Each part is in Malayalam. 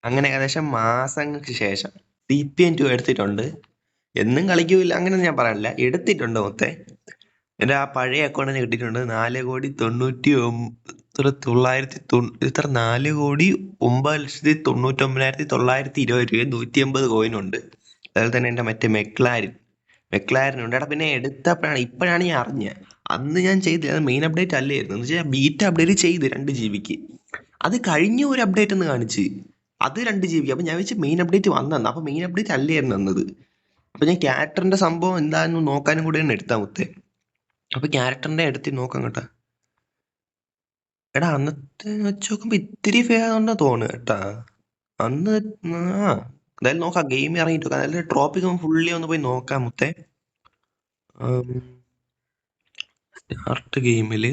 അങ്ങനെ ഏകദേശം മാസങ്ങൾക്ക് ശേഷം CPN2 എടുത്തിട്ടുണ്ട്. എന്നും കളിക്കൂല അങ്ങനെ ഞാൻ പറയാനില്ല, എടുത്തിട്ടുണ്ട് മൊത്തേ. എൻ്റെ ആ പഴയ അക്കൗണ്ടിന് കിട്ടിയിട്ടുണ്ട് 4,9,99,920 150 കോയിനുണ്ട്. അതുപോലെ തന്നെ എൻ്റെ മറ്റേ മെക്ലാരനുണ്ട്. എടാ പിന്നെ ഇപ്പോഴാണ് ഞാൻ അറിഞ്ഞത്. അന്ന് ഞാൻ ചെയ്തില്ല, അത് മെയിൻ അപ്ഡേറ്റ് അല്ലായിരുന്നു. എന്ന് വെച്ചാൽ ബീറ്റ അപ്ഡേറ്റ് ചെയ്ത് 2 GB. അത് കഴിഞ്ഞ ഒരു അപ്ഡേറ്റ് എന്ന് കാണിച്ച് അത് 2 GB. അപ്പൊ ഞാൻ വെച്ച് മെയിൻ അപ്ഡേറ്റ് വന്നെന്ന്. അപ്പൊ മെയിൻ അപ്ഡേറ്റ് അല്ലായിരുന്നു വന്നത്. അപ്പൊ ഞാൻ ക്യാരക്ടറിന്റെ സംഭവം എന്താണെന്ന് നോക്കാനും കൂടെയാണ് എടുത്താൽ മുത്തേ. അപ്പൊ ക്യാരക്ടറിന്റെ എടുത്ത് നോക്കാം കേട്ടാ. എടാ അന്നത്തെ വെച്ച് നോക്കുമ്പോ ഇത്തിരി ഭേദമുണ്ടെന്ന് തോന്നുന്നു കേട്ടാ. അന്ന് എന്തായാലും നോക്കാം, ഗെയിം ഇറങ്ങിയിട്ട് നോക്കാം. അതായത് ട്രോപ്പിക് ഫുള്ളി ഒന്ന് പോയി നോക്കാം മുത്തേ. സ്റ്റാർട്ട് ഗെയിമില്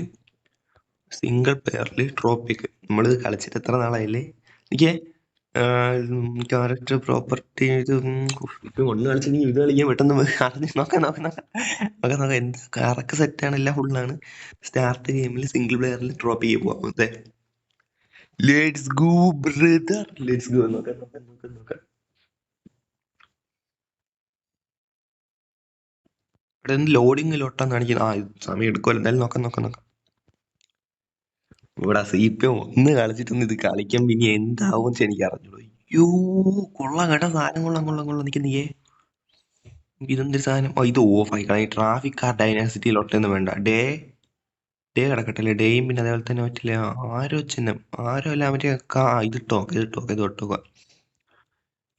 സിംഗിൾ പ്ലെയറിൽ ട്രോപ്പിക് നമ്മളിത് കളിച്ചിട്ട് എത്ര നാളായില്ലേ. എനിക്ക് ക്യാരക്ടർ പ്രോപ്പർട്ടി ഇത് ഒന്ന് കളിച്ചിട്ടുണ്ടെങ്കിൽ ഇത് കളിക്കാൻ പെട്ടെന്ന് അറിഞ്ഞ് നോക്കാം. എന്താ കറക്റ്റ് സെറ്റാണ്, എല്ലാം ഫുള്ളാണ്. സ്റ്റാർട്ട് ഗെയിമിൽ സിംഗിൾ പ്ലെയറിൽ ട്രോപ്പിക്ക് പോവാം മൊത്തേ. Let's go brother, let's go. നോക്കാം. ഇവിടെ ലോഡിങ്ങിലോട്ടാന്ന് കാണിക്കുന്നത്. സമയം എടുക്കുമല്ലോ. എന്തായാലും നോക്കാം. ഇവിടെ CPM ഒന്ന് കളിച്ചിട്ടൊന്നും ഇത് കളിക്കുമ്പോ ഇനി എന്താവും എനിക്ക് അറിഞ്ഞോളൂ. അയ്യോ കൊള്ളാം കേട്ടോ, സാധനം കൊള്ളാം. നീയേ ഇതെന്തൊരു സാധനം. ഇത് ഓഫായി കളഞ്ഞ ട്രാഫിക് കാർ ഡൈനാസിറ്റിയിലൊട്ടൊന്നും വേണ്ട. ഡേ കിടക്കട്ടല്ലേ. ഡേയും പിന്നെ അതേപോലെ തന്നെ പറ്റില്ല. ആരോ അല്ല മറ്റേ ഇതിട്ടോ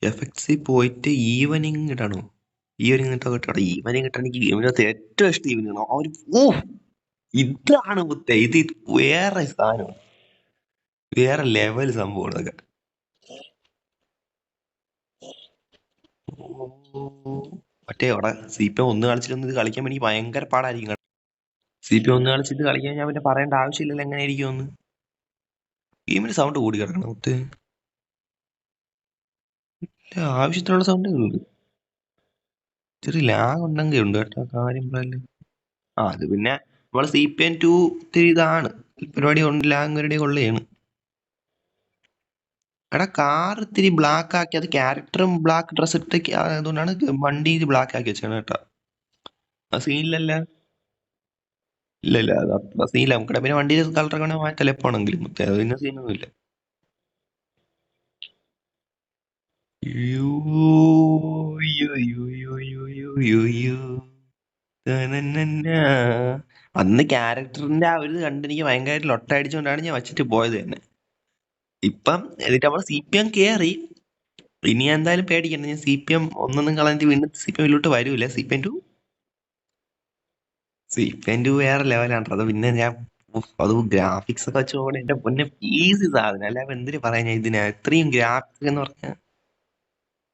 എഫക്ട്സിൽ പോയിട്ട് ഈവനിങ് ഇടണോ? ഈവനിങ് ഇട്ടോ. ഈവനിങ് ഇട്ടാണെങ്കിൽ ഗെയിമിനകത്ത് ഏറ്റവും ഇഷ്ടം ഈവനിങ് ആണ്. ഇതാണ് മുത്തേ. ഇത് വേറെ സാധനം, വേറെ ലെവൽ സംഭവമാണ് ഇതൊക്കെ. മറ്റേ അവിടെ CPM ഒന്ന് കളിച്ചിട്ടൊന്നും ഇത് കളിക്കാൻ എനിക്ക് ഭയങ്കര പാടായിരിക്കും. CPM ഒന്ന് കളിച്ചിട്ട് കളിക്കാൻ ഞാൻ പിന്നെ പറയേണ്ട ആവശ്യമില്ലല്ലോ എങ്ങനെ ഇരിക്കുമെന്ന്. ഗെയിമിന് സൗണ്ട് കൂടി കിടക്കണം മുത്ത്. ആവശ്യത്തിനുള്ള സൗണ്ടേ ഉള്ളൂ. ചെറിയ ലാഗ് ഉണ്ടെങ്കിൽ ഉണ്ട് കേട്ടോ, കാര്യം പറയല്ലേ. അത് പിന്നെ നമ്മളെ CPN2 ഇത്തിരി ഇതാണ് പരിപാടി കൊണ്ട് ലാഗ് പരിപാടി കൊള്ളയാണ്. എടാ കാർ ഇത്തിരി ബ്ലാക്ക് ആക്കി, അത് ക്യാരക്ടറും ബ്ലാക്ക് ഡ്രസ് ഇട്ട് അതുകൊണ്ടാണ് വണ്ടി ബ്ലാക്ക് ആക്കി വെച്ചാണ് കേട്ടോ. ആ സീനിലല്ല. ഇല്ല അത് അത്ര സീനില്ല. നമുക്ക് പിന്നെ വണ്ടി കളറൊക്കെ മാറ്റല്ലേ എപ്പോണെങ്കിലും മുത്തേ, അത് പിന്നെ സീനൊന്നുമില്ല. അന്ന് ക്യാരക്ടറിന്റെ ആ ഒരു കണ്ട് എനിക്ക് ഭയങ്കരമായിട്ട് ലൊട്ടടിച്ചുകൊണ്ടാണ് ഞാൻ വച്ചിട്ട് പോയത് തന്നെ. ഇപ്പം എന്നിട്ട് നമ്മൾ CPM കേറി. ഇനി എന്തായാലും പേടിക്കണ്ട, ഞാൻ CPM ഒന്നൊന്നും കളഞ്ഞിട്ട് വീണ്ടും CPM വരൂല. CPM2 വേറെ ലെവലാണ്. അത് പിന്നെ ഞാൻ അത് ഗ്രാഫിക്സ് ഒക്കെ വെച്ചോടെ എന്റെ പൊന്നെ ഈസി സാധനം. അല്ലാതെ എന്തിനു പറയാൻ ഞാൻ ഇതിനാ ഇത്രയും ഗ്രാഫിക്സ് എന്ന് പറഞ്ഞാൽ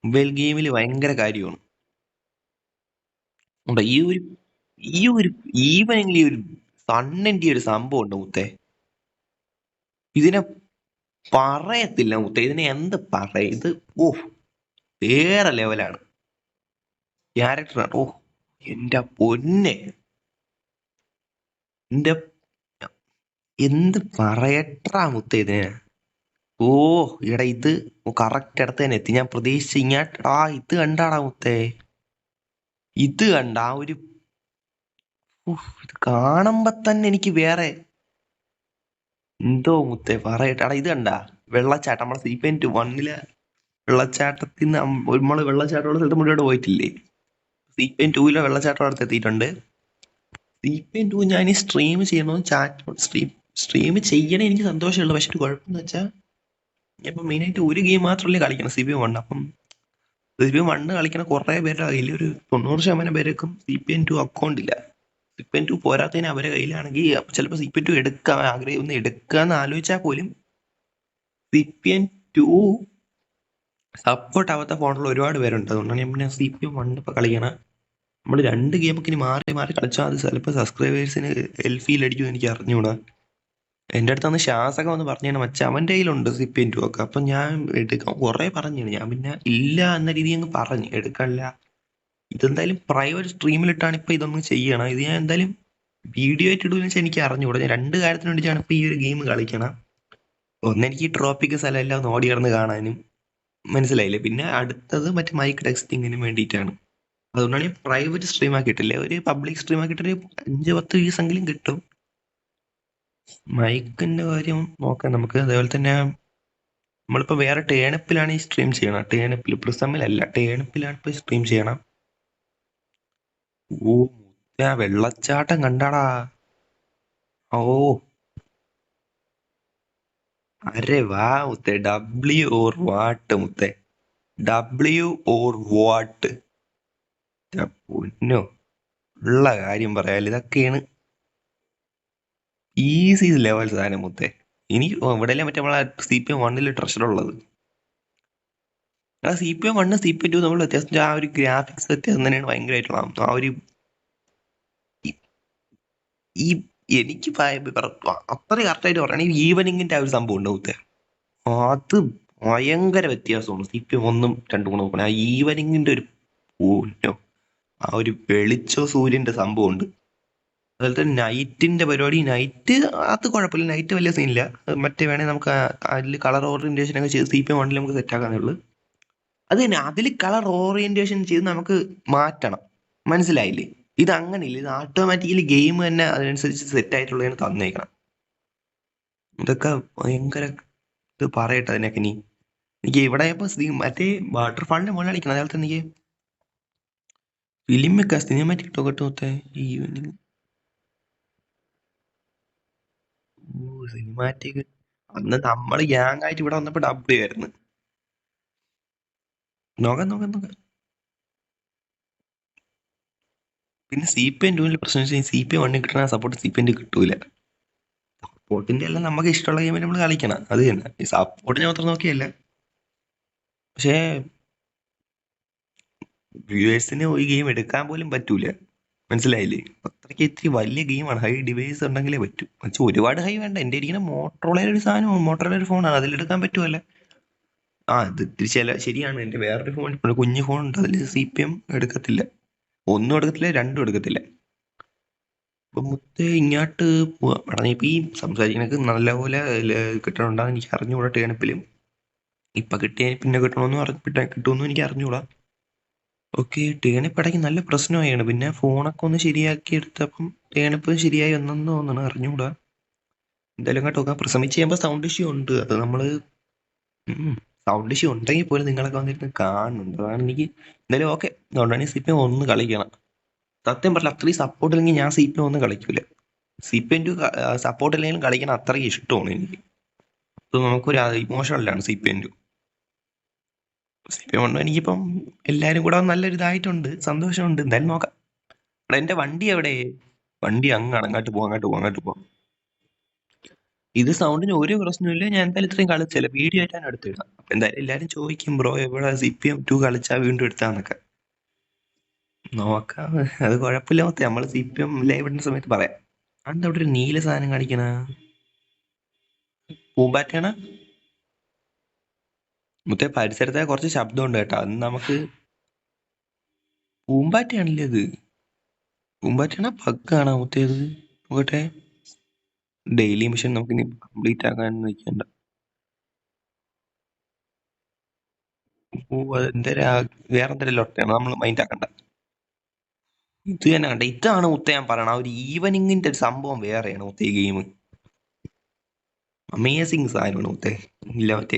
മൊബൈൽ ഗെയിമിൽ ഭയങ്കര കാര്യമാണ്. ഈ ഒരു ഈവനിങ്ങിൽ ഈ ഒരു സണ്ണിന്റെ ഒരു സംഭവം ഉണ്ട് മുത്തേ. ഇതിനെ പറയത്തില്ല മുത്തേ, ഇതിനെ എന്ത് പറയും. ഇത് വേറെ ലെവലാണ് ക്യാരക്ടറാണ്. എന്റെ പൊന്നെ, എന്റെ എന്ത് പറയട്ടാ മുത്തേ ഇതിനെ. എടാ ഇത് കറക്റ്റ് അടുത്ത് തന്നെ എത്തി. ഞാൻ പ്രതീക്ഷിച്ച ഇത് കണ്ടാടാ മുത്തേ. ഇത് കണ്ട ആ ഒരു ഇത് കാണുമ്പോ തന്നെ എനിക്ക് വേറെ എന്തോ മുത്തേ പറയട്ടാ. ഇത് കണ്ട വെള്ളച്ചാട്ടം. നമ്മളെ CPN2 1 വെള്ളച്ചാട്ടത്തിൽ നിന്ന് നമ്മള് വെള്ളച്ചാട്ടമുള്ള സ്ഥലത്ത് മുന്നോട്ട് പോയിട്ടില്ലേ. CPN2 വെള്ളച്ചാട്ടം അടുത്ത് എത്തിയിട്ടുണ്ട്. CPN2 ഞാൻ സ്ട്രീം ചെയ്യണോ, സ്ട്രീം ചെയ്യണേ എനിക്ക് സന്തോഷമുള്ളൂ. പക്ഷെ ഒരു കുഴപ്പമെന്ന് വെച്ചാൽ ഞാൻ ഇപ്പൊ മെയിനായിട്ട് ഒരു ഗെയിം മാത്രമല്ലേ കളിക്കണം, CPM1. അപ്പം CPM1 കളിക്കണ കുറെ പേരുടെ കയ്യിൽ ഒരു 90% പേർക്കും CPN2 അക്കൗണ്ട് ഇല്ല. CPN2 പോരാത്തതിന് അവരുടെ കയ്യിലാണെങ്കിൽ ചിലപ്പോൾ CPN2 എടുക്കാന്ന് ആലോചിച്ചാൽ പോലും CPN2 സപ്പോർട്ട് ആവാത്ത ഫോണുള്ള ഒരുപാട് പേരുണ്ട്. അതുകൊണ്ടാണ് ഞാൻ പിന്നെ CPM1 ഇപ്പൊ കളിക്കണം. നമ്മൾ 2 ഗെയിമൊക്കെ ഇനി മാറി കളിച്ചാൽ അത് ചിലപ്പോൾ സബ്സ്ക്രൈബേഴ്സിന് എൽഫിയിൽ അടിക്കും എനിക്ക് അറിഞ്ഞൂടാ. എൻ്റെ അടുത്ത് ഷാസൊക്കെ വന്ന് പറഞ്ഞാണ് മച്ചാ അവൻ്റെ കയ്യിലുണ്ട് CPN2 ഒക്കെ. അപ്പം ഞാൻ എടുക്കാൻ കുറെ പറഞ്ഞാണ്. ഞാൻ പിന്നെ ഇല്ല എന്ന രീതി അങ്ങ് പറഞ്ഞു എടുക്കണില്ല. ഇതെന്തായാലും പ്രൈവറ്റ് സ്ട്രീമിലിട്ടാണ് ഇപ്പൊ ഇതൊന്നും ചെയ്യണം. ഇത് ഞാൻ എന്തായാലും വീഡിയോ ആയിട്ട് ഇടുമെന്ന് വെച്ചാൽ എനിക്ക് അറിഞ്ഞുകൂടാ. ഞാൻ 2 കാര്യത്തിന് വേണ്ടിയിട്ടാണ് ഇപ്പൊ ഈ ഒരു ഗെയിം കളിക്കണം. ഒന്നെനിക്ക് ഈ ട്രോപ്പിക് സ്ഥലമെല്ലാം ഒന്ന് ഓടി കിടന്ന് കാണാനും, മനസ്സിലായില്ലേ? പിന്നെ അടുത്തത് മറ്റേ മൈക്ക് ടെക്സ്റ്റിങ്ങിന് വേണ്ടിയിട്ടാണ്. അതുകൊണ്ടാണ് ഈ പ്രൈവറ്റ് സ്ട്രീം ആക്കിയിട്ടില്ലേ. ഒരു പബ്ലിക് സ്ട്രീം ആക്കിയിട്ടൊരു 5-10 വ്യൂസ് എങ്കിലും കിട്ടും. മൈക്കിന്റെ കാര്യം നോക്കാം നമുക്ക്. അതേപോലെ തന്നെ നമ്മളിപ്പോ വേറെ ടേണപ്പിലാണ് ഈ സ്ട്രീം ചെയ്യണം. ടേണപ്പിൽ പ്രിസമ്മിലല്ല, ടേണപ്പിലാണ് ഇപ്പൊ സ്ട്രീം ചെയ്യണം. ഓ മുത്തേ, ആ വെള്ളച്ചാട്ടം കണ്ടാടാ. ഓ അരെ വാ മുത്തേ, ഡബ്ല്യു ഓർ വാട്ട് മുത്തേ, ഡബ്ല്യു ഓർ വാട്ട്. പൊന്നോ, ഉള്ള കാര്യം പറയാല് ഇതൊക്കെയാണ് ഈസി ലെവൽ സാധനം മുത്തേ. ഇനി ഇവിടെ മറ്റേ നമ്മളെ CPM 1 ട്രഷർ ഉള്ളത്. ആ CPM 1 CPM 2 നമ്മൾ വ്യത്യാസം ആ ഒരു ഗ്രാഫിക്സ് വ്യത്യാസം തന്നെയാണ് ഭയങ്കരമായിട്ടുള്ള ആ ഒരു ഈ എനിക്ക് അത്ര കറക്റ്റായിട്ട് പറയുകയാണെങ്കിൽ ഈവനിങ്ങിന്റെ ആ ഒരു സംഭവം ഉണ്ട് മുത്തേ. അത് ഭയങ്കര വ്യത്യാസമാണ് CPM 1 2 നോക്കണേ. ആ ഈവനിങ്ങിന്റെ ഒരു പൊന്നോ, ആ ഒരു വെളിച്ചോ സൂര്യന്റെ സംഭവം ഉണ്ട്. അതുപോലെ തന്നെ നൈറ്റിന്റെ പരിപാടി, നൈറ്റ് അത് കുഴപ്പമില്ല, നൈറ്റ് വലിയ സീനില്ല. മറ്റേ വേണേൽ നമുക്ക് അതിൽ കളർ ഓറിയന്റേഷൻ ഒക്കെ ചെയ്ത് CPM 1 നമുക്ക് സെറ്റ് ആക്കാന്നേ ഉള്ളൂ. അത് തന്നെ, അതിൽ കളർ ഓറിയന്റേഷൻ ചെയ്ത് നമുക്ക് മാറ്റണം. മനസ്സിലായില്ലേ? ഇത് അങ്ങനെയില്ല, ഇത് ഓട്ടോമാറ്റിക്കലി ഗെയിം തന്നെ അതിനനുസരിച്ച് സെറ്റ് ആയിട്ടുള്ളതാണ് തന്നേക്കണം. ഇതൊക്കെ ഭയങ്കര ഇത് പറയട്ടെ അതിനൊക്കെ. ഇനി എനിക്ക് ഇവിടെ മറ്റേ വാട്ടർഫാളിന്റെ മുകളിൽ കളിക്കണം. അതേപോലെ തന്നെ എനിക്ക് ഫിലിമൊക്കെ സിനിമാറ്റിക് ടൊക്കട്ടെ ഈവനിങ്. ഓ സിനിമാറ്റിക്, അന്ന് നമ്മള് ഗ്യാങ് ആയിട്ട് ഇവിടെ വന്നപ്പോ ഡബ് ആയിരുന്നു. നോക്കാം നോക്കാം നോക്കാം. പിന്നെ CPM 2 പ്രശ്നം വെച്ചാൽ CPM 1 കിട്ടുന്ന സപ്പോർട്ട് CPM 2 കിട്ടൂല. സപ്പോർട്ടിന്റെ എല്ലാം നമുക്ക് ഇഷ്ടമുള്ള ഗെയിമിൽ നമ്മൾ കളിക്കണം. അത് തന്നെ, ഈ സപ്പോർട്ടിനെ മാത്രം നോക്കിയല്ല. പക്ഷേ വ്യൂവേഴ്സിന് ഈ ഗെയിം എടുക്കാൻ പോലും പറ്റൂല. മനസ്സിലായില്ലേ? അത്രയ്ക്ക് ഇത്തിരി വലിയ ഗെയിമാണ്. ഹൈ ഡിവൈസ് ഉണ്ടെങ്കിലേ പറ്റൂ. പക്ഷെ ഒരുപാട് ഹൈ വേണ്ട. എൻ്റെ ഇരിക്കുന്ന മോട്ടറോളയുടെ ഒരു സാധനമാണ്, മോട്ടറോളയുടെ ഒരു ഫോണാണ്, അതിലെടുക്കാൻ പറ്റുമല്ല. ഇത് ഇത്തിരി ശരിയാണ്. എൻ്റെ വേറൊരു ഫോൺ, കുഞ്ഞു ഫോൺ ഉണ്ട്, അതിൽ CPM എടുക്കത്തില്ല. ഒന്നും എടുക്കത്തില്ല, രണ്ടും എടുക്കത്തില്ല. അപ്പൊ മുത്തേ ഇങ്ങോട്ട് പോവാം. എടാ നീ ഇപ്പൊ ഈ സംസാരിക്കണക്ക് നല്ലപോലെ കിട്ടണുണ്ടാന്ന് എനിക്ക് അറിഞ്ഞുകൂടാ. ടേണപ്പിലും ഇപ്പൊ കിട്ടിയ പിന്നെ കിട്ടുമെന്നും എനിക്ക് അറിഞ്ഞുകൂടാ. ഓക്കെ, ടേണിപ്പ് ഇടയ്ക്ക് നല്ല പ്രശ്നമായാണ്. പിന്നെ ഫോണൊക്കെ ഒന്ന് ശരിയാക്കി എടുത്തപ്പം ടേണിപ്പ് ശരിയായി വന്നെന്ന് തോന്നണം, അറിഞ്ഞുകൂടാ. എന്തായാലും കേട്ടോ നോക്കാം. പ്രസമിച്ച് ചെയ്യുമ്പോൾ സൗണ്ട് ഇഷ്യൂ ഉണ്ട്. അത് നമ്മള് സൗണ്ട് ഇഷ്യൂ ഉണ്ടെങ്കിൽ പോലും നിങ്ങളൊക്കെ വന്നിരുന്ന് കാണുന്നുണ്ട്. അതാണ് എനിക്ക് എന്തായാലും ഓക്കെ. അതുകൊണ്ടാണ് CPM 1 കളിക്കണം. സത്യം പറഞ്ഞാൽ അത്രയും സപ്പോർട്ട് ഇല്ലെങ്കിൽ ഞാൻ CPM 1 കളിക്കൂല. CPM 2 സപ്പോർട്ട് ഇല്ലെങ്കിലും കളിക്കണം, അത്രയും ഇഷ്ടമാണ് എനിക്ക്. അത് നമുക്കൊരു ഇമോഷണലാണ് CPM 2. CPM 1 എനിക്കിപ്പം എല്ലാരും കൂടെ നല്ലൊരു ഇതായിട്ടുണ്ട്, സന്തോഷമുണ്ട്. എന്തായാലും നോക്കാം. എടാ എന്റെ വണ്ടി എവിടെ? വണ്ടി അങ്ങോട്ട് പോവാം. ഇത് സൗണ്ടിന് ഒരു പ്രശ്നമില്ല. ഞാൻ എന്തായാലും ഇത്രയും കളിച്ചില്ല, വീഡിയോ ആയിട്ടാണ് എടുത്തിടാം. അപ്പൊ എന്തായാലും എല്ലാരും ചോദിക്കും ബ്രോ എവിടെ CPM 2 കളിച്ചാ വീണ്ടും എടുത്താന്നൊക്കെ. നോക്കാം, അത് കുഴപ്പമില്ല. നമ്മള് CPM ലൈവ് ഇടുന്ന സമയത്ത് പറയാം. അതെന്താ അവിടെ ഒരു നീല സാധനം കാണിക്കണ? പൂമ്പാറ്റയാണ് മുത്തേ. പരിസരത്തെ കുറച്ച് ശബ്ദം ഉണ്ട് കേട്ടോ. അത് നമുക്ക് പൂമ്പാറ്റയാണല്ലേ ഇത്? പൂമ്പാറ്റയാണോ പഗ്ഗാണോ മുത്തേത്? നോക്കട്ടെ. ഡെയിലി മിഷൻ നമുക്ക് ഇനി കംപ്ലീറ്റ് ആക്കാൻ നിൽക്കണ്ട. അതെന്തരാ വേറെ എന്തെങ്കിലും ലൊട്ടയാണ്, നമ്മൾ മൈൻഡ് ആക്കണ്ട. ഇത് തന്നെ കണ്ട, ഇതാണ് മുത്ത ഞാൻ പറയണ ആ ഒരു ഈവനിങ്ങിന്റെ ഒരു സംഭവം വേറെയാണ് മുത്ത. ഈ ഗെയിം അമേസിങ് സാധനമാണ് മുത്തേ. ഇല്ല മറ്റേ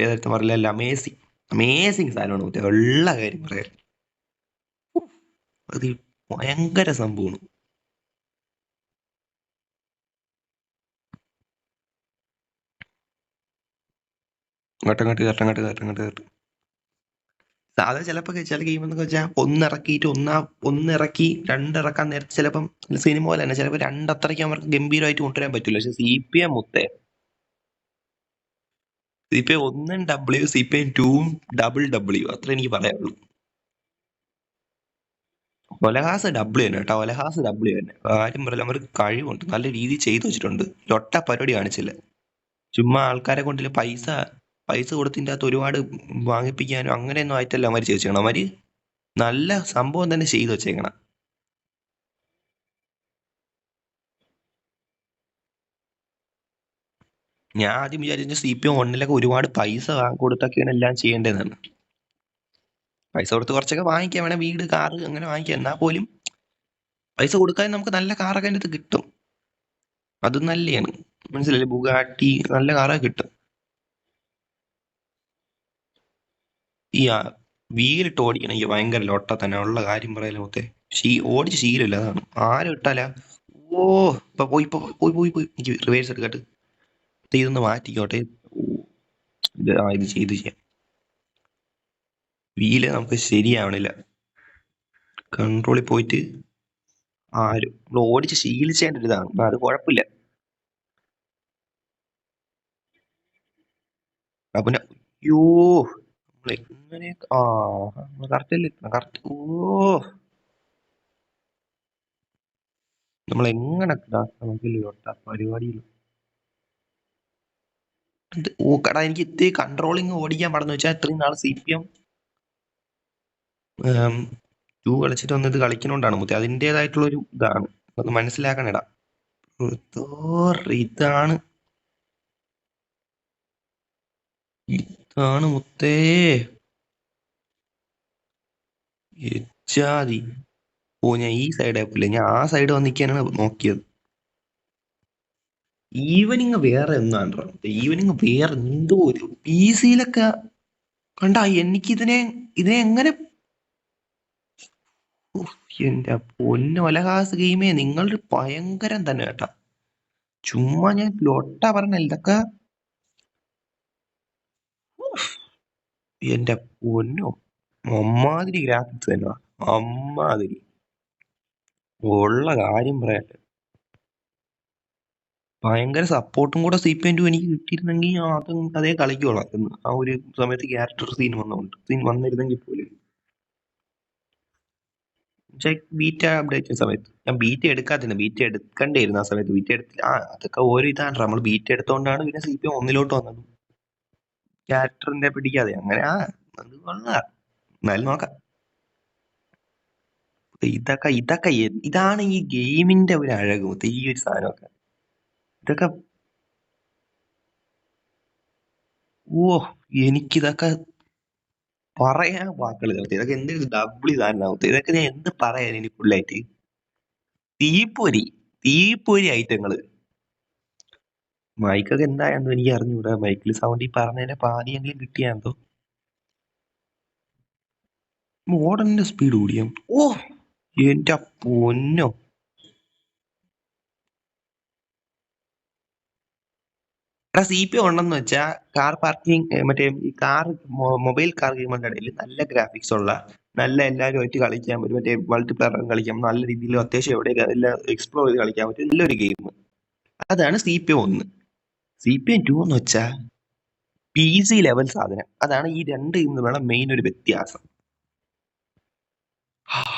ഏതൊക്കെ പറയില്ല, അമേസിങ് സാധനമാണ് മുത്തേ. ഉള്ള കാര്യം പറയാം, അത് ഭയങ്കര സംഭവമാണ്. അങ്ങോട്ട് സാധാ ചിലപ്പോ ചില ഗെയിം എന്നൊക്കെ വെച്ചാൽ ഒന്നിറക്കിയിട്ട് ഒന്നിറക്കി രണ്ടിറക്കാൻ നേരത്തെ ചിലപ്പം സിനിമ പോലെ തന്നെ ചിലപ്പോൾ രണ്ടത്രയ്ക്ക് അവർക്ക് ഗംഭീരമായിട്ട് കൊണ്ടുവരാൻ പറ്റില്ല. പക്ഷെ CPM മുത്തേ, CPM 1 W, CPM 2 W അത്ര എനിക്ക് പറയാനുള്ളൂ. ഒലഹാസ് W തന്നെ കേട്ടോ, ഒലഹാസ് W തന്നെ. കാര്യം പറയില്ല, അവർക്ക് കഴിവുണ്ട്, നല്ല രീതിയിൽ ചെയ്തു വെച്ചിട്ടുണ്ട്. ലൊട്ട പരിപാടി കാണിച്ചില്ല. ചുമ്മാ ആൾക്കാരെ കൊണ്ടില്ല പൈസ പൈസ കൊടുത്തിൻ്റെ അകത്ത് ഒരുപാട് വാങ്ങിപ്പിക്കാനും അങ്ങനെയൊന്നും ആയിട്ടല്ല അവര് ചോദിച്ചേക്കണം. അവര് നല്ല സംഭവം തന്നെ ചെയ്തു വെച്ചേക്കണം. ഞാൻ ആദ്യം വിചാരിച്ച CPM 1 ഒരുപാട് പൈസ കൊടുത്തൊക്കെയാണ് എല്ലാം ചെയ്യേണ്ടതെന്നാണ്. പൈസ കൊടുത്ത് കുറച്ചൊക്കെ വാങ്ങിക്കാം, വേണേ വീട്, കാറ് അങ്ങനെ വാങ്ങിക്കാം. എന്നാൽ പോലും പൈസ കൊടുക്കാൻ നമുക്ക് നല്ല കാറൊക്കെ അതിൻ്റെ അടുത്ത് കിട്ടും. അത് നല്ലതാണ്, മനസ്സിലായില്ലേ? ബുഗാട്ടി നല്ല കാറൊക്കെ കിട്ടും. ഈ വീലിട്ട് ഓടിക്കണം എനിക്ക് ഭയങ്കര ലോട്ട തന്നെ, ഉള്ള കാര്യം പറയല മൊത്തേ. ഓടിച്ച് ശീലമില്ല, അതാണ്. ആരും ഇട്ടാലാ ഓ ഇപ്പൊ പോയി എനിക്ക് റിവേഴ്സ് എടുക്കട്ട്. ഇതൊന്ന് മാറ്റിക്കോട്ടെ. ഇത് ചെയ്യാം. വീല് നമുക്ക് ശരിയാവണില്ല. കൺട്രോളിൽ പോയിട്ട് ആരും നമ്മൾ ഓടിച്ച് ശീലിച്ചതിൻ്റെ ഒരു ഇതാണ്, അത് കുഴപ്പമില്ല. പിന്നെ അയ്യോ നമ്മളെങ്ങനെ കറക്റ്റല്ലേ കറക്റ്റ്. നമ്മളെങ്ങനെ പരിപാടിയിൽ കടാ എനിക്ക് ഇത്തിരി കൺട്രോളിങ് ഓടിക്കാൻ പാടെന്ന് വെച്ചാൽ ഇത്രയും നാൾ CPM 2 കളിച്ചിട്ട് വന്നത് കളിക്കണോണ്ടാണ് മുത്തേ. അതിൻ്റെതായിട്ടുള്ളൊരു ഇതാണ്, ഒന്ന് മനസ്സിലാക്കണടാ. ഇതാണ് ഇതാണ് മുത്തേ ജാതി. ഞാൻ ഈ സൈഡ് ആപ്പില്ല, ഞാൻ ആ സൈഡ് വന്നിക്കാനാണ് നോക്കിയത്. ഈവനിങ് വേറെ ഒന്നാണ്, ഈവനിങ് വേറെ എന്തോ ഒരു PC-യിലൊക്കെ കണ്ടാ. ഇതിനെ എങ്ങനെ എന്റെ പൊന്നൊലഹാസ് ഗെയിമേ, നിങ്ങളൊരു ഭയങ്കരം തന്നെ കേട്ടാ. ചുമ്മാ ഞാൻ ലൊട്ട പറഞ്ഞ ഇതൊക്കെ എന്റെ പൊന്നോ, അമ്മാതിരി ഗ്രാഫിക്സ് തന്നെ, അമ്മാതിരി. ഉള്ള കാര്യം പറയാല്ലേ, ഭയങ്കര സപ്പോർട്ടും കൂടെ CPM 2 എനിക്ക് കിട്ടിയിരുന്നെങ്കിൽ അതേ കളിക്കുള്ളായിരുന്നു. ആ ഒരു സമയത്ത് ക്യാരക്ടർ സീൻ വന്നിരുന്നെങ്കിൽ പോലും. ബീറ്റ അപ്ഡേറ്റ് സമയത്ത് ഞാൻ ബീറ്റ എടുക്കാത്തിരുന്നു, ബീറ്റ എടുക്കണ്ടായിരുന്നു ആ സമയത്ത്. ബീറ്റ എടുത്തില്ല. അതൊക്കെ ഓരോ ഇതാണ്, നമ്മൾ ബീറ്റ എടുത്തോണ്ടാണ് പിന്നെ CPM 1 വന്നത്. ക്യാരക്ടറിന്റെ പിടിക്കാതെ അങ്ങനെ അത് കൊള്ളാം. എന്നാലും നോക്കാം. ഇതൊക്കെ ഇതാണ് ഈ ഗെയിമിന്റെ ഒരു അഴക്, ഈ ഒരു സാധനമൊക്കെ. ഇതൊക്കെ എനിക്കിതൊക്കെ പറയാൻ വാക്കുകൾ. ഇതൊക്കെ എന്തൊരു ഡബിളി സാധനം. ഇതൊക്കെ ഞാൻ എന്ത് പറയാൻ ഇനി ഫുള്ളായിട്ട്. തീപ്പൊരി ഐറ്റങ്ങള്. മൈക്കൊക്കെ എന്തായെന്ന് എനിക്ക് അറിഞ്ഞൂടാ. മൈക്കിൽ സൗണ്ട് ഈ പറഞ്ഞതിന്റെ പാതിയെങ്കിലും കിട്ടിയാന്തോ. മോഡലിന്റെ സ്പീഡ് കൂടിയോ? എന്റെ പൊന്നോ. CPM ഉണ്ടെന്ന് വെച്ചാ കാർ പാർക്കിംഗ്, മറ്റേ ഈ കാർ മൊബൈൽ കാർ ഗെയിമുകളുടെ ഇടയിൽ നല്ല ഗ്രാഫിക്സ് ഉള്ള, നല്ല എല്ലാവരുമായിട്ട് കളിക്കാൻ പറ്റും, മറ്റേ മൾട്ടിപ്ലെയർ കളിക്കാം, നല്ല രീതിയിൽ അത്യാവശ്യം എവിടെയൊക്കെ എല്ലാം എക്സ്പ്ലോർ ചെയ്ത് കളിക്കാൻ പറ്റും, നല്ലൊരു ഗെയിം. അതാണ് CPM 1. CPM 2 എന്ന് വെച്ചാ PC ലെവൽ സാധനം. അതാണ് ഈ രണ്ട് ഗെയിമിലുള്ള മെയിൻ ഒരു വ്യത്യാസം.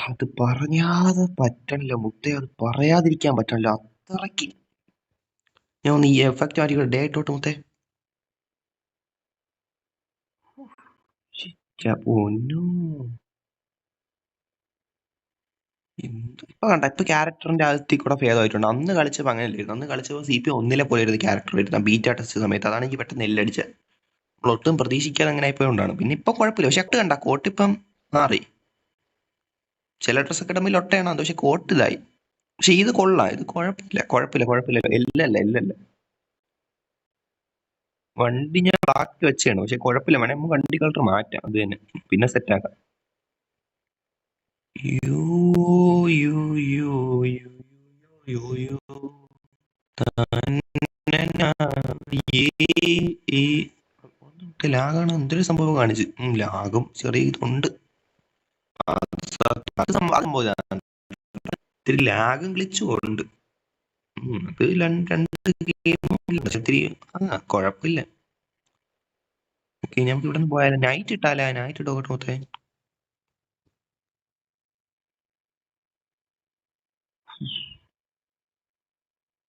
അത് പറയാതെ പറ്റണില്ല മുത്തേ, അത് പറയാതിരിക്കാൻ പറ്റണില്ല അത്രയ്ക്ക്. ഞാൻ ഒന്ന് ഈ എഫക്റ്റ് മാറ്റി ഡേ ആയിട്ടോട്ട് മുത്തേ. പൊന്നു ഇപ്പൊ കണ്ട, ഇപ്പൊ ക്യാരക്ടറിന്റെ അകത്തിൽ കൂടെ ഭേദമായിട്ടുണ്ട്. അന്ന് കളിച്ചപ്പോ അങ്ങനെയല്ലായിരുന്നു. അന്ന് കളിച്ചപ്പോൾ CPM 1 പോലെ ഒരു ക്യാരക്ടർ വരുന്ന ബീറ്റ ടെസ്റ്റ് സമയത്ത്. അതാണ് എനിക്ക് പെട്ടെന്ന് എല്ലടിച്ചത്. നമ്മൾ ഒട്ടും പ്രതീക്ഷിക്കാതെ അങ്ങനെ ആയിപ്പോണ്ടാണ്. പിന്നെ ഇപ്പൊ കുഴപ്പമില്ല. പക്ഷെ കണ്ട കോട്ടിപ്പം മാറി. ചില ഡ്രസ്സൊക്കെ തമ്മിൽ ഒട്ടയാണ്, പക്ഷെ കോട്ട് ഇതായി. പക്ഷെ ഇത് കൊള്ളാം, ഇത് കുഴപ്പമില്ല. ഇല്ലല്ല വണ്ടി ഞാൻ ബ്ലാക്ക് വെച്ചാണ്, പക്ഷെ കുഴപ്പമില്ല. വേണേ നമുക്ക് വണ്ടി കളർ മാറ്റാം, അത് തന്നെ പിന്നെ സെറ്റാക്കാം. ലാഗാണ്, എന്തൊരു സംഭവം കാണിച്ച്. ലാഗും ചെറിയ ഇതുണ്ട്. ഇത്തിരി ലാഗും ഗ്ലിച്ചും ഉണ്ട്. അത് രണ്ട് ഗെയിമും ഇത്തിരി കുഴപ്പമില്ല. ഓക്കെ, നമുക്ക് ഇവിടെ നിന്ന് പോയാലോ? നൈറ്റ് ഇട്ടാലോ? നൈറ്റ് ഇട്ടോട്ടെ മൊത്തേ.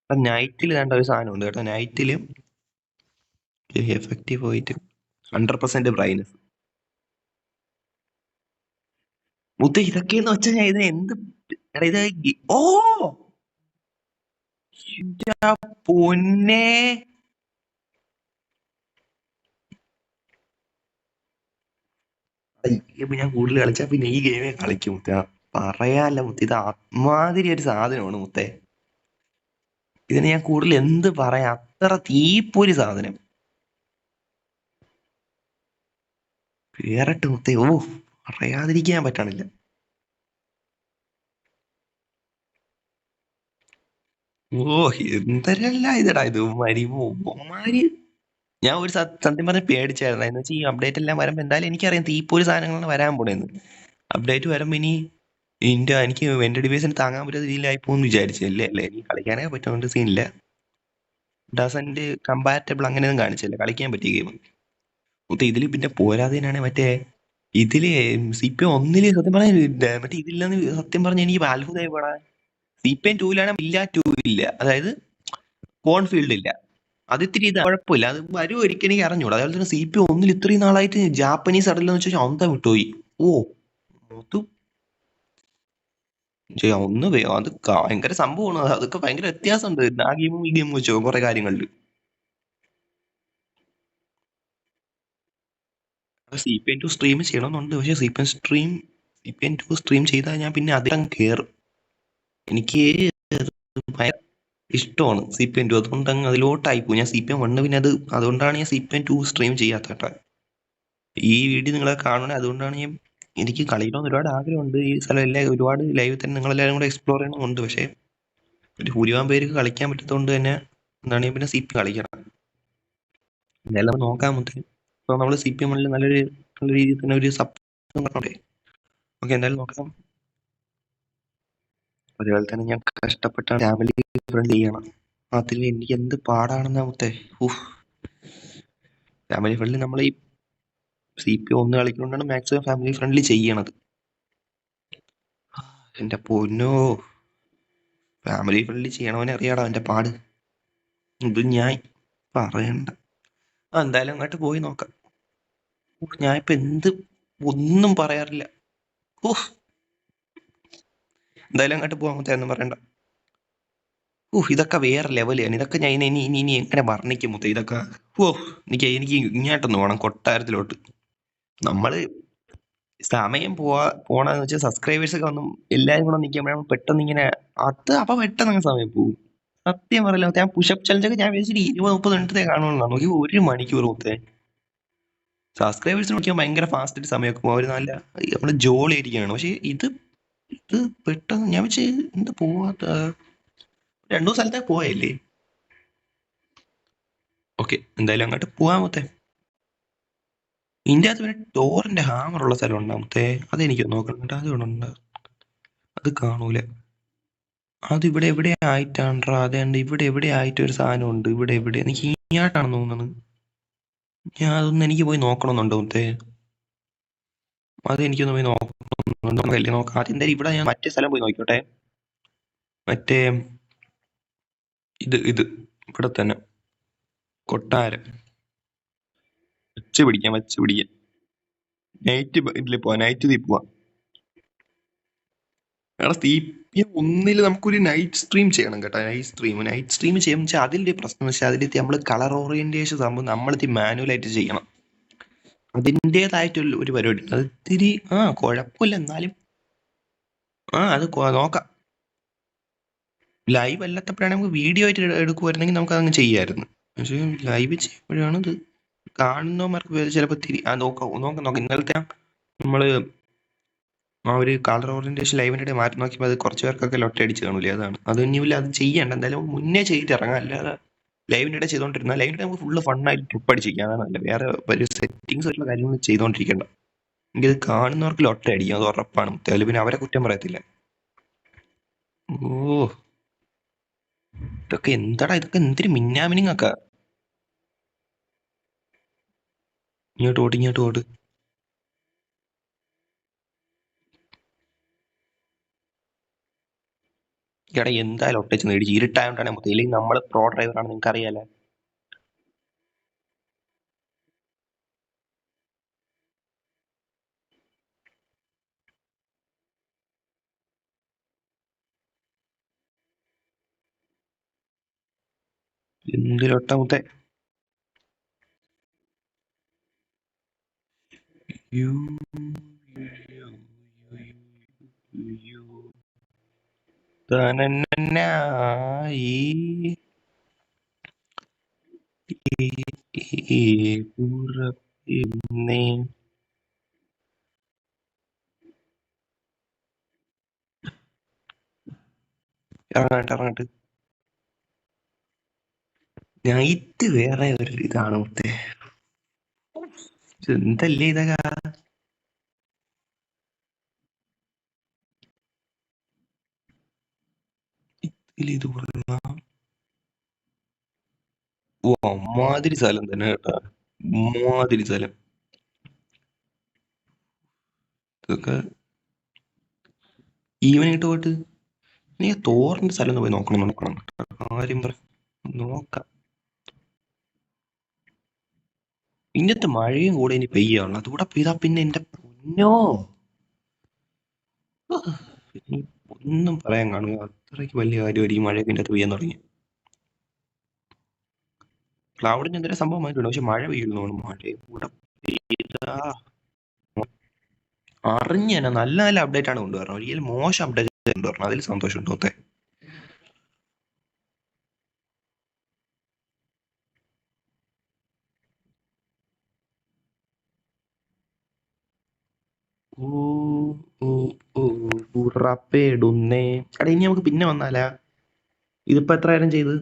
നൈറ്റിൽ വേണ്ട ഒരു സാധനം ഉണ്ട് കേട്ടോ. നൈറ്റില് എഫക്റ്റീവ് പോയിട്ട് 100% ബ്രൈറ്റ്നസ്. മുത്ത ഇതൊക്കെയെന്ന് വെച്ചാൽ ഞാൻ ഇതിന് എന്ത് ഇത് പൊന്നേ, ഈ ഗെയിം ഞാൻ കൂടുതൽ കളിച്ചാൽ പിന്നെ ഈ ഗെയിമേ കളിക്കും മുത്തേ. പറയാല്ല മുത്തേ, ഇത് അമാതിരി ഒരു സാധനമാണ് മുത്തേ. ഇതിന് ഞാൻ കൂടുതൽ എന്ത് പറയാം, അത്ര തീപ്പൊരി സാധനം. കേറട്ട് മുത്തേ, ഓ പറയാതിരിക്കാൻ പറ്റണില്ല. ഓ എന്തരല്ല ഇതടാ ഇത് മാരി. ഞാൻ ഒരു സത്യം പറഞ്ഞ പേടിച്ചായിരുന്നു. എന്ന് വെച്ചാൽ ഈ അപ്ഡേറ്റ് എല്ലാം വരുമ്പോ എന്തായാലും എനിക്കറിയാം തീപ്പൊരി സാധനങ്ങളാണ് വരാൻ പോണേന്ന്. അപ്ഡേറ്റ് വരുമ്പോ ഇനി എനിക്ക് എന്റെ ഡിവൈസിന് താങ്ങാൻ പറ്റാത്ത രീതിയിലായി പോകുമെന്ന് വിചാരിച്ചല്ലേ. അല്ലേ എനിക്ക് കളിക്കാനേ പറ്റുന്നുണ്ട്, സീനില്ല. ഡസന്റ് കമ്പാറ്റബിൾ അങ്ങനെയൊന്നും കാണിച്ചില്ല, കളിക്കാൻ പറ്റിയ ഗെയിം. മൊത്തം ഇതില് പിന്നെ പോരാതിനാണ് മറ്റേ ഇതില് CPM 1 സത്യം പറഞ്ഞ മറ്റേ ഇതില്ലെന്ന് സത്യം പറഞ്ഞ എനിക്ക് അത്ഭുതമായി പോടാ. CPM 2 ഇല്ല 2 ഇല്ല, അതായത് കോൺഫീൽഡ് ഇല്ല. അത് ഇത്തിരി ഇത് കുഴപ്പമില്ല, അത് വരും ഒരിക്കലും എനിക്ക് അറിഞ്ഞൂടാ. അതുപോലെ തന്നെ CPM 1 ഇത്രയും നാളായിട്ട് ജാപ്പനീസ് അടലെന്ന് വെച്ചാൽ അന്ത വിട്ടുപോയി. ഓ അത് ഒന്ന് അത് ഭയങ്കര സംഭവമാണ്. അതൊക്കെ ഭയങ്കര വ്യത്യാസമുണ്ട് ആ ഗെയിമും ഈ ഗെയിമും വെച്ചോ കുറെ കാര്യങ്ങളില്. CPM 2 സ്ട്രീം ചെയ്യണമെന്നുണ്ട്, പക്ഷെ CPM 2 സ്ട്രീം ചെയ്താൽ ഞാൻ പിന്നെ അതിലും കേറും. എനിക്ക് ഭയങ്കര ഇഷ്ടമാണ് CPM 2, അതുകൊണ്ട് അങ്ങ് അതിലോട്ടായി പോകും. ഞാൻ CPM 1 പിന്നെ അതുകൊണ്ടാണ് ഞാൻ CPM 2 സ്ട്രീം ചെയ്യാത്ത കേട്ടോ. ഈ വീഡിയോ നിങ്ങളെ കാണണേ, അതുകൊണ്ടാണ് എനിക്ക് കളിക്കണമെന്ന് ഒരുപാട് ആഗ്രഹമുണ്ട്. ഈ സ്ഥലം എല്ലാം ഒരുപാട് ലൈവിൽ തന്നെ നിങ്ങളെല്ലാവരും കൂടെ എക്സ്പ്ലോർ ചെയ്യണമെന്നുണ്ട്. പക്ഷേ ഒരു ഭൂരിഭാഗം പേർക്ക് കളിക്കാൻ പറ്റാത്തതുകൊണ്ട് തന്നെ എന്താണ് പിന്നെ CPM കളിക്കണം. എന്തായാലും നമുക്ക് നോക്കാൻ പറ്റും. ഇപ്പൊ നമ്മള് CPM 1 നല്ല രീതിയിൽ തന്നെ ഒരു സപ്പോർട്ട്. ഓക്കെ, എന്തായാലും നോക്കാം. അതുപോലെ തന്നെ ഞാൻ കഷ്ടപ്പെട്ട ഫാമിലി ഫ്രണ്ട്ലി ചെയ്യണം. അതിൽ എനിക്ക് എന്ത് പാടാണെന്നാ മുത്തേ. ഫാമിലി ഫ്രണ്ട്ലി നമ്മൾ ഈ CPM 1 കളിക്കുന്നതുകൊണ്ടാണ് മാക്സിമം ഫാമിലി ഫ്രണ്ട്ലി ചെയ്യണത്. എന്റെ പൊന്നോ, ഫാമിലി ഫ്രണ്ട്ലി ചെയ്യണവനെ അറിയാടാ എന്റെ പാട്. ഇത് ഞാൻ പറയണ്ട. എന്തായാലും അങ്ങോട്ട് പോയി നോക്കാം. ഞാനിപ്പോ ഒന്നും പറയാറില്ല. എന്തായാലും അങ്ങോട്ട് പോകാൻ മുത്തേന്നും പറയണ്ട. ഇതൊക്കെ വേറെ ലെവലാണ്. ഇതൊക്കെ ഞാൻ ഇനി എങ്ങനെ വർണ്ണിക്കും മുത്തേ ഇതൊക്കെ. എനിക്ക് ഇങ്ങോട്ടൊന്ന് പോകണം, കൊട്ടാരത്തിലോട്ട്. നമ്മള് സമയം പോണെന്ന് വെച്ചാൽ സബ്സ്ക്രൈബേഴ്സ് ഒക്കെ വന്നും എല്ലാരും കൂടെ നിൽക്കുമ്പോഴാണ് പെട്ടെന്ന് ഇങ്ങനെ അപ്പൊ പെട്ടെന്ന് അങ്ങ് സമയം പോകും. സത്യം പറയല്ലോ, ഞാൻ പുഷപ്പ് ചലഞ്ചൊക്കെ ഞാൻ വിചാരിച്ചിട്ട് 20-30 മിനിറ്റത്തെ കാണുള്ളൂ. നോക്കി 1 മണിക്കൂർ മുത്തേ. സബ്സ്ക്രൈബേഴ്സ് നോക്കിയാൽ ഭയങ്കര ഫാസ്റ്റ് സമയമൊക്കെ പോകും, അവര് നല്ല നമ്മള് ജോളി ആയിരിക്കുകയാണ്. പക്ഷെ ഇത് പെട്ടെന്ന് ഞാൻ വെച്ച് എന്താ പോവാത്ത. 2 സ്ഥലത്തേക്ക് പോയല്ലേ. ഓക്കെ, എന്തായാലും അങ്ങോട്ട് പോവാൻ മുത്തേ. ഇതിന്റെ അകത്ത് പിന്നെ ടോറിന്റെ ഹാമർ ഉള്ള സ്ഥലം ഉണ്ടാമത്തേ, അതെനിക്ക് നോക്കണം കേട്ടോ. അത് ഇവിടെ ഉണ്ട്, അത് കാണൂല. അത് ഇവിടെ എവിടെ ആയിട്ടാണ്ട്രാ. അതേണ്ട് ഇവിടെ എവിടെ ആയിട്ട് ഒരു സാധനം ഉണ്ട്. ഇവിടെ എവിടെ എനിക്ക് ഇങ്ങോട്ടാണെന്ന് തോന്നുന്നത്. ഞാൻ അതൊന്നും എനിക്ക് പോയി നോക്കണമെന്നുണ്ടോ മുത്തേ. അത് എനിക്കൊന്ന് പോയി നോക്കണമെന്നല്ലേ. നോക്കാം ആദ്യം. എന്തായാലും ഇവിടെ ഞാൻ മറ്റേ സ്ഥലം പോയി നോക്കിയോട്ടെ. മറ്റേ ഇത് ഇവിടെ തന്നെ കൊട്ടാരം. വെച്ച് പിടിക്കാം. നൈറ്റ് ഇതിൽ പോവാം, നൈറ്റ് ഇതിൽ പോവാം. കാരണം CPM 1 നമുക്കൊരു നൈറ്റ് സ്ട്രീം ചെയ്യണം കേട്ടോ. നൈറ്റ് സ്ട്രീം ചെയ്യാൻ വെച്ചാൽ അതിന്റെ പ്രശ്നം എന്ന് വെച്ചാൽ അതിലെത്തി നമ്മൾ കളർ ഓറിയന്റേഷൻ സംഭവം നമ്മളിത്തി മാനുവലായിട്ട് ചെയ്യണം. അതിൻ്റെതായിട്ടൊരു പരിപാടി. അത് ഇത്തിരി കുഴപ്പമില്ല, എന്നാലും അത് നോക്കാം. ലൈവ് അല്ലാത്തപ്പോഴാണെങ്കിൽ നമുക്ക് വീഡിയോ ആയിട്ട് എടുക്കുമായിരുന്നെങ്കിൽ നമുക്ക് അതങ്ങ് ചെയ്യാമായിരുന്നു. പക്ഷെ ലൈവ് ചെയ്യുമ്പോഴാണ് ഇത് കാണുന്നവർക്ക് ചിലപ്പോൾ നോക്കാം. ഇന്നലത്തെ നമ്മള് ഒരു കളർ ഓറിയന്റേഷൻ ലൈവിൻ്റെ മാറ്റി നോക്കിയപ്പോൾ അത് കുറച്ച് പേർക്കൊക്കെ ലൊട്ടടിച്ച് കാണൂലേ. അത് ഇനിയില്ല, അത് ചെയ്യണ്ട. എന്തായാലും മുന്നേ ചെയ്തിട്ട് ഇറങ്ങാം. അല്ലാതെ ലൈവിൻ്റെ ചെയ്തോണ്ടിരുന്ന ലൈവിൻ്റെ നമുക്ക് ഫുള്ള് ഫണ്ണായിട്ട് ട്രിപ്പ് അടിച്ചിരിക്കാം. അതാണ് നല്ല. വേറെ ഒരു സെറ്റിങ്സ് ആയിട്ടുള്ള കാര്യങ്ങൾ ചെയ്തോണ്ടിരിക്കണ്ട. എനിക്കത് കാണുന്നവർക്ക് ലൊട്ടടിക്കും, അത് ഉറപ്പാണ്. എന്തായാലും പിന്നെ അവരെ കുറ്റം പറയത്തില്ല. ഇതൊക്കെ എന്താടാ, ഇതൊക്കെ എന്തൊരു മിന്നാമിനിങ്ങൊക്കെ. ഇങ്ങോട്ട് ഓട്. എടാ എന്തായാലും ഒട്ടച്ച് മേടിച്ച് ഇരുട്ടായോണ്ടാണ് മൊത്തം. ഇല്ലെങ്കിൽ നമ്മള് പ്രോ ഡ്രൈവറാണ്, നിങ്ങൾക്ക് അറിയാലോ. എന്തിലൊട്ടാമത്തെ തനനനായി ഉറപ്പിന്നേ. ഇറങ്ങാട്ട് ഇറങ്ങാട്ട്. നൈറ്റ് വേറെ ഒരു ഇതാണ് മുത്തേ. എന്തല്ലേ ഇതൊക്കെ. ഇത് പറഞ്ഞ ഓ അമ്മാതിരി സ്ഥലം തന്നെ കേട്ടാ. അമ്മാതിരി സ്ഥലം. ഇതൊക്കെ ഈവനിട്ട് പോയിട്ട് നീ തോറിന്റെ സ്ഥലം ഒന്ന് പോയി നോക്കണം കാര്യം പറ. നോക്കാം. ഇങ്ങനത്തെ മഴയും കൂടെ ഇനി പെയ്യാണല്ലോ. അതുകൂടെ പെയ്താ പിന്നെ എന്റെ പൊന്നോ, ഇനി ഒന്നും പറയാൻ കാണുക. അത്രയ്ക്ക് വലിയ കാര്യമായിരിക്കും ഈ മഴയൊക്കെ ഇതിന്റെ അകത്ത് പെയ്യാൻ തുടങ്ങി. ക്ലൗഡിന് എന്തെങ്കിലും സംഭവം മാറ്റിട്ടുണ്ട്, പക്ഷെ മഴ പെയ്യുന്നു. മഴയും കൂടെ പെയ്താ അറിഞ്ഞ തന്നെ നല്ല നല്ല അപ്ഡേറ്റ് ആണ് കൊണ്ടുവരണം. ഒരിക്കലും മോശം അപ്ഡേറ്റ് കൊണ്ടുവരണം. അതിൽ സന്തോഷം തോന്നേ. ഓ ഓ ഓ ഉറപ്പേടുന്നേ. എടാ ഇനി നമുക്ക് പിന്നെ വന്നാലാ? ഇതിപ്പോ എത്ര നേരം ചെയ്ത്?